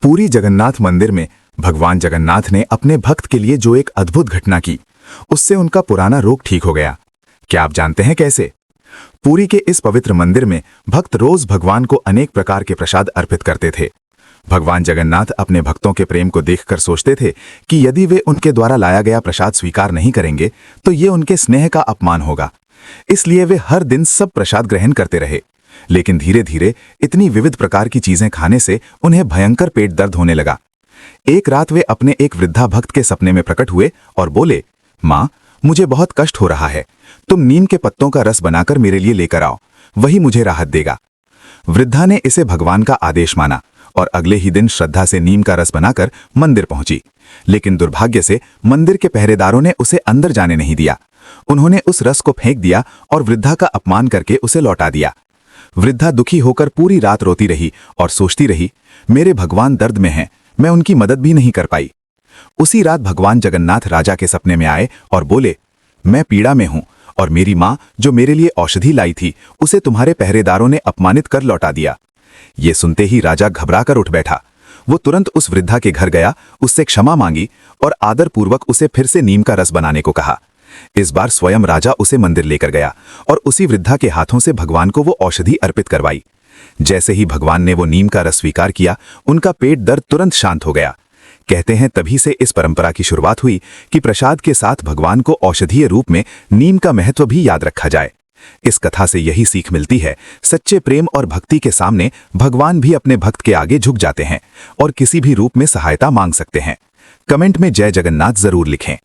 पूरी जगन्नाथ मंदिर में भगवान जगन्नाथ ने अपने भक्त के लिए जो एक अद्भुत घटना की, उससे उनका पुराना रोग ठीक हो गया। क्या आप जानते हैं कैसे? पुरी के इस पवित्र मंदिर में भक्त रोज भगवान को अनेक प्रकार के प्रसाद अर्पित करते थे। भगवान जगन्नाथ अपने भक्तों के प्रेम को देखकर सोचते थे कि यदि वे उनके द्वारा लाया गया प्रसाद स्वीकार नहीं करेंगे तो ये उनके स्नेह का अपमान होगा। इसलिए वे हर दिन सब प्रसाद ग्रहण करते रहे। लेकिन धीरे धीरे इतनी विविध प्रकार की चीजें खाने से उन्हें भयंकर पेट दर्द होने लगा। एक रात वे अपने एक वृद्धा भक्त के सपने में प्रकट हुए और बोले, माँ, मुझे बहुत कष्ट हो रहा है, तुम नीम के पत्तों का रस बनाकर मेरे लिए लेकर आओ, वही मुझे राहत देगा। वृद्धा ने इसे भगवान का आदेश माना और अगले ही दिन श्रद्धा से नीम का रस बनाकर मंदिर पहुंची। लेकिन दुर्भाग्य से मंदिर के पहरेदारों ने उसे अंदर जाने नहीं दिया। उन्होंने उस रस को फेंक दिया और वृद्धा का अपमान करके उसे लौटा दिया। वृद्धा दुखी होकर पूरी रात रोती रही और सोचती रही, मेरे भगवान दर्द में हैं, मैं उनकी मदद भी नहीं कर पाई। उसी रात भगवान जगन्नाथ राजा के सपने में आए और बोले, मैं पीड़ा में हूं और मेरी माँ जो मेरे लिए औषधि लाई थी उसे तुम्हारे पहरेदारों ने अपमानित कर लौटा दिया। ये सुनते ही राजा घबराकर उठ बैठा। वो तुरंत उस वृद्धा के घर गया, उससे क्षमा मांगी और आदरपूर्वक उसे फिर से नीम का रस बनाने को कहा। इस बार स्वयं राजा उसे मंदिर लेकर गया और उसी वृद्धा के हाथों से भगवान को वो औषधि अर्पित करवाई। जैसे ही भगवान ने वो नीम का रस स्वीकार किया, उनका पेट दर्द तुरंत शांत हो गया। कहते हैं तभी से इस परंपरा की शुरुआत हुई कि प्रसाद के साथ भगवान को औषधीय रूप में नीम का महत्व भी याद रखा जाए। इस कथा से यही सीख मिलती है, सच्चे प्रेम और भक्ति के सामने भगवान भी अपने भक्त के आगे झुक जाते हैं और किसी भी रूप में सहायता मांग सकते हैं। कमेंट में जय जगन्नाथ जरूर लिखें।